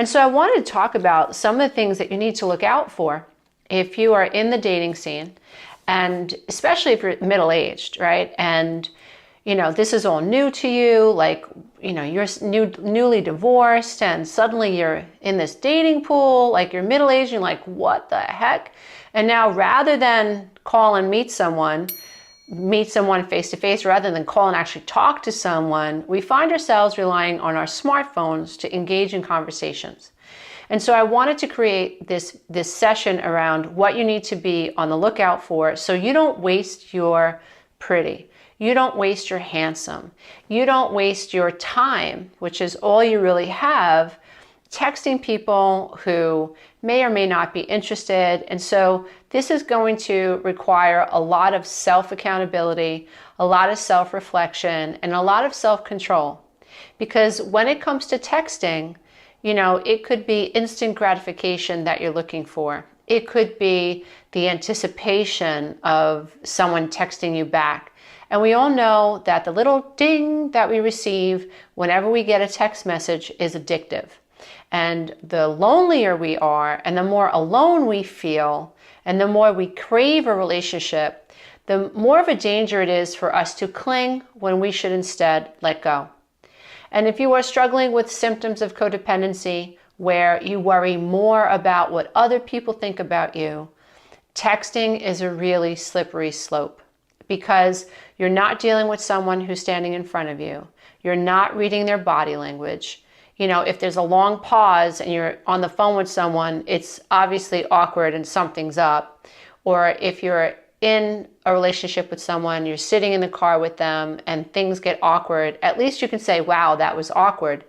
And so I wanted to talk about some of the things that you need to look out for if you are in the dating scene, and especially if you're middle-aged, right? And this is all new to you, like, you're newly divorced and suddenly you're in this dating pool, like you're middle-aged and like, what the heck? And now rather than call and meet someone face-to-face, rather than call and actually talk to someone, we find ourselves relying on our smartphones to engage in conversations. And so I wanted to create this session around what you need to be on the lookout for so you don't waste your pretty. You don't waste your handsome. You don't waste your time, which is all you really have, texting people who may or may not be interested. And so this is going to require a lot of self-accountability, a lot of self-reflection, and a lot of self-control. Because when it comes to texting, it could be instant gratification that you're looking for. It could be the anticipation of someone texting you back. And we all know that the little ding that we receive whenever we get a text message is addictive. And the lonelier we are, and the more alone we feel, and the more we crave a relationship, the more of a danger it is for us to cling when we should instead let go. And if you are struggling with symptoms of codependency, where you worry more about what other people think about you, texting is a really slippery slope, because you're not dealing with someone who's standing in front of you. You're not reading their body language. If there's a long pause and you're on the phone with someone, it's obviously awkward and something's up. Or if you're in a relationship with someone, you're sitting in the car with them and things get awkward, at least you can say, wow, that was awkward.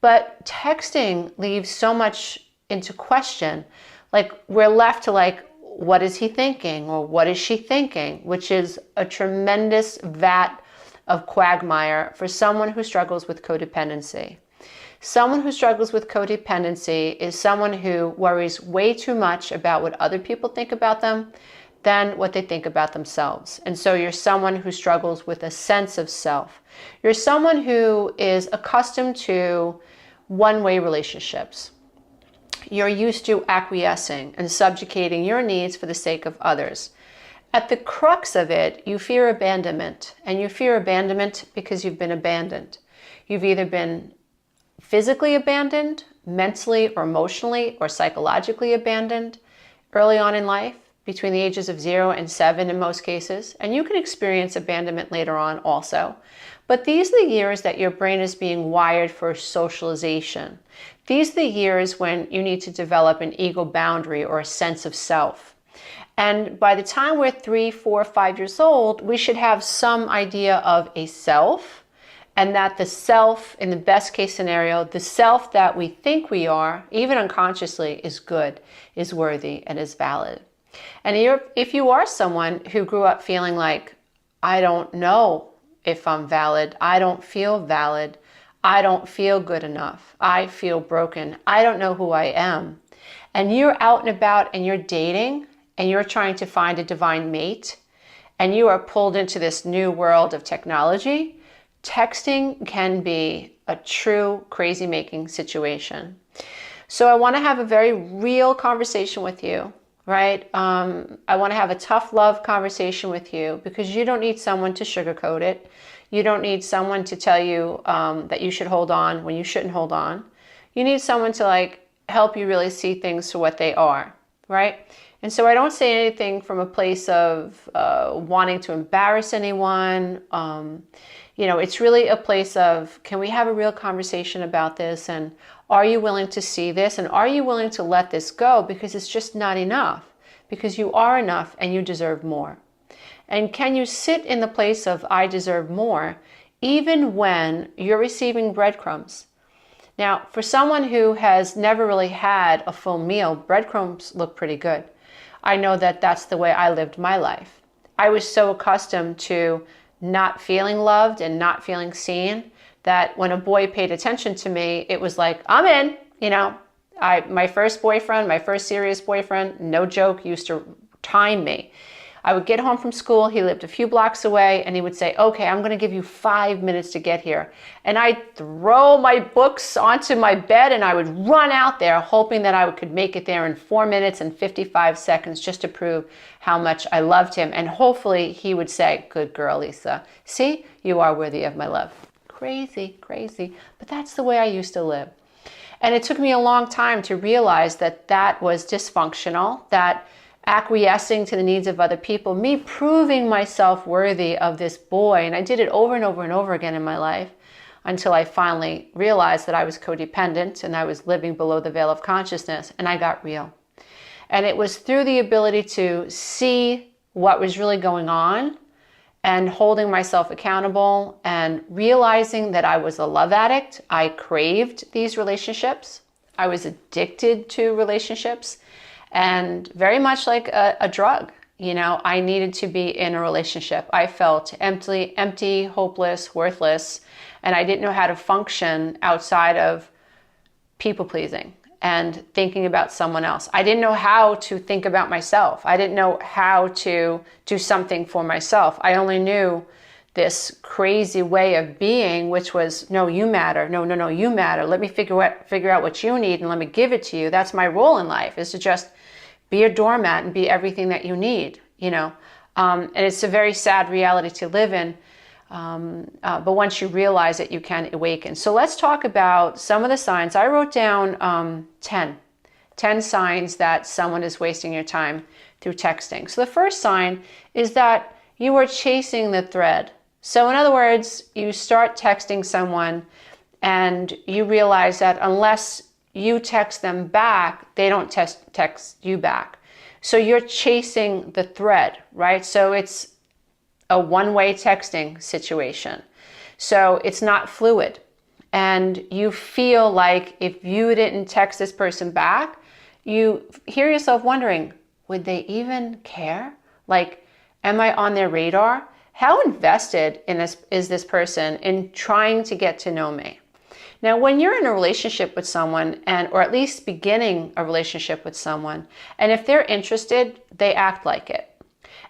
But texting leaves so much into question. Like, we're left to what is he thinking, or what is she thinking, which is a tremendous vat of quagmire for someone who struggles with codependency. Someone who struggles with codependency is someone who worries way too much about what other people think about them than what they think about themselves. And so you're someone who struggles with a sense of self. You're someone who is accustomed to one-way relationships. You're used to acquiescing and subjugating your needs for the sake of others. At the crux of it, you fear abandonment. And you fear abandonment because you've been abandoned. You've either been physically abandoned, mentally or emotionally or psychologically abandoned early on in life, between the ages of 0 and 7 in most cases. And you can experience abandonment later on also. But these are the years that your brain is being wired for socialization. These are the years when you need to develop an ego boundary or a sense of self. And by the time we're 3, 4, 5 years old, we should have some idea of a self, and that the self, in the best case scenario, the self that we think we are, even unconsciously, is good, is worthy, and is valid. And if you are someone who grew up feeling like, I don't know if I'm valid, I don't feel valid, I don't feel good enough, I feel broken, I don't know who I am, and you're out and about and you're dating and you're trying to find a divine mate, and you are pulled into this new world of technology, texting can be a true crazy-making situation. So I want to have a very real conversation with you, right? I want to have a tough love conversation with you, because you don't need someone to sugarcoat it. You don't need someone to tell you that you should hold on when you shouldn't hold on. You need someone to help you really see things for what they are, right? And so I don't say anything from a place of wanting to embarrass anyone. It's really a place of, can we have a real conversation about this? And are you willing to see this? And are you willing to let this go? Because it's just not enough. Because you are enough and you deserve more. And can you sit in the place of, I deserve more, even when you're receiving breadcrumbs? Now, for someone who has never really had a full meal, breadcrumbs look pretty good. I know that that's the way I lived my life. I was so accustomed to not feeling loved and not feeling seen that when a boy paid attention to me, it was like, I'm in. My first boyfriend, my first serious boyfriend, no joke, used to time me. I would get home from school. He lived a few blocks away, and he would say, okay, I'm going to give you 5 minutes to get here. And I'd throw my books onto my bed, and I would run out there hoping that I could make it there in 4 minutes and 55 seconds just to prove how much I loved him. And hopefully he would say, good girl, Lisa. See, you are worthy of my love. Crazy, crazy. But that's the way I used to live. And it took me a long time to realize that that was dysfunctional, that acquiescing to the needs of other people, me proving myself worthy of this boy. And I did it over and over and over again in my life until I finally realized that I was codependent and I was living below the veil of consciousness, and I got real. And it was through the ability to see what was really going on and holding myself accountable and realizing that I was a love addict. I craved these relationships. I was addicted to relationships. And very much like a drug, you know, I needed to be in a relationship. I felt empty, hopeless, worthless, and I didn't know how to function outside of people pleasing and thinking about someone else. I didn't know how to think about myself. I didn't know how to do something for myself. I only knew this crazy way of being, which was, no, you matter. No, you matter. Let me figure out what you need and let me give it to you. That's my role in life, is to just be a doormat and be everything that you need, you know. And it's a very sad reality to live in. But once you realize it, you can awaken. So let's talk about some of the signs. I wrote down 10 signs that someone is wasting your time through texting. So the first sign is that you are chasing the thread. So in other words, you start texting someone and you realize that unless you text them back, they don't text you back. So you're chasing the thread, right? So it's a one-way texting situation. So it's not fluid. And you feel like if you didn't text this person back, you hear yourself wondering, would they even care? Like, am I on their radar? How invested in this is this person in trying to get to know me? Now, when you're in a relationship with someone, or at least beginning a relationship with someone, and if they're interested, they act like it.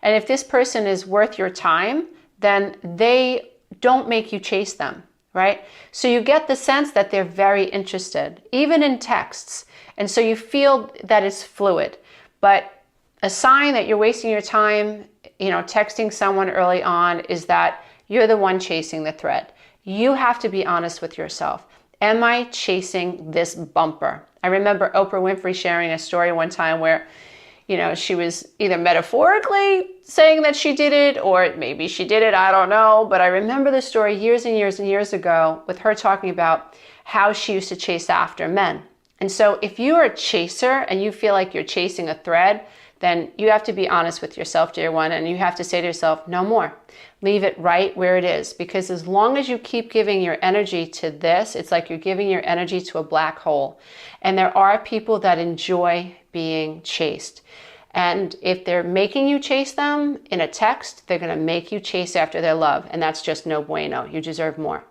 And if this person is worth your time, then they don't make you chase them, right? So you get the sense that they're very interested, even in texts. And so you feel that it's fluid. But a sign that you're wasting your time, you know, texting someone early on, is that you're the one chasing the thread. You have to be honest with yourself. Am I chasing this bumper? I remember Oprah Winfrey sharing a story one time where, you know, she was either metaphorically saying that she did it, or maybe she did it, I don't know. But I remember the story years and years and years ago with her talking about how she used to chase after men. And so if you are a chaser and you feel like you're chasing a thread, then you have to be honest with yourself, dear one, and you have to say to yourself, no more. Leave it right where it is. Because as long as you keep giving your energy to this, it's like you're giving your energy to a black hole. And there are people that enjoy being chased. And if they're making you chase them in a text, they're going to make you chase after their love. And that's just no bueno. You deserve more.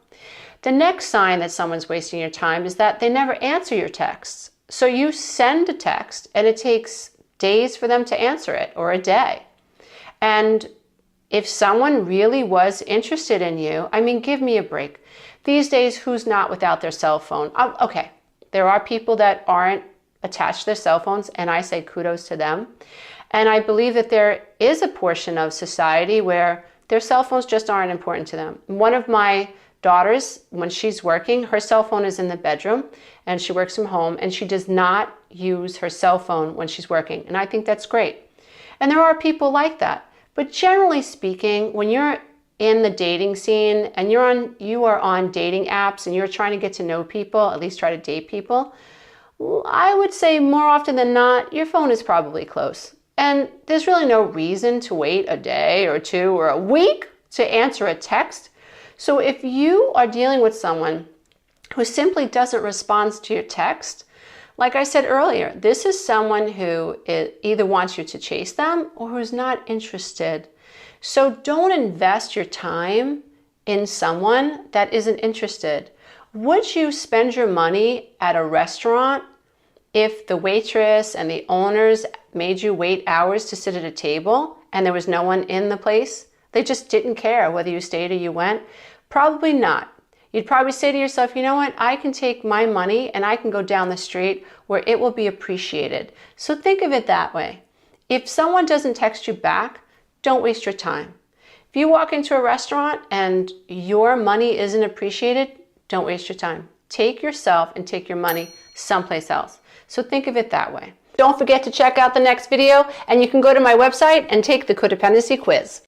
The next sign that someone's wasting your time is that they never answer your texts. So you send a text and it takes days for them to answer it, or a day. And if someone really was interested in you, I mean, give me a break. These days, who's not without their cell phone? Okay, there are people that aren't attached to their cell phones, and I say kudos to them. And I believe that there is a portion of society where their cell phones just aren't important to them. One of my daughters, when she's working, her cell phone is in the bedroom, and she works from home, and she does not use her cell phone when she's working. And I think that's great. And there are people like that. But generally speaking, when you're in the dating scene and you are on dating apps and you're trying to get to know people, at least try to date people, I would say more often than not, your phone is probably close. And there's really no reason to wait a day or two or a week to answer a text. So if you are dealing with someone who simply doesn't respond to your text, like I said earlier, this is someone who either wants you to chase them or who's not interested. So don't invest your time in someone that isn't interested. Would you spend your money at a restaurant if the waitress and the owners made you wait hours to sit at a table and there was no one in the place, they just didn't care whether you stayed or you went? Probably not. You'd probably say to yourself, you know what, I can take my money and I can go down the street where it will be appreciated. So think of it that way. If someone doesn't text you back, don't waste your time. If you walk into a restaurant and your money isn't appreciated, don't waste your time. Take yourself and take your money someplace else. So think of it that way. Don't forget to check out the next video, and you can go to my website and take the codependency quiz.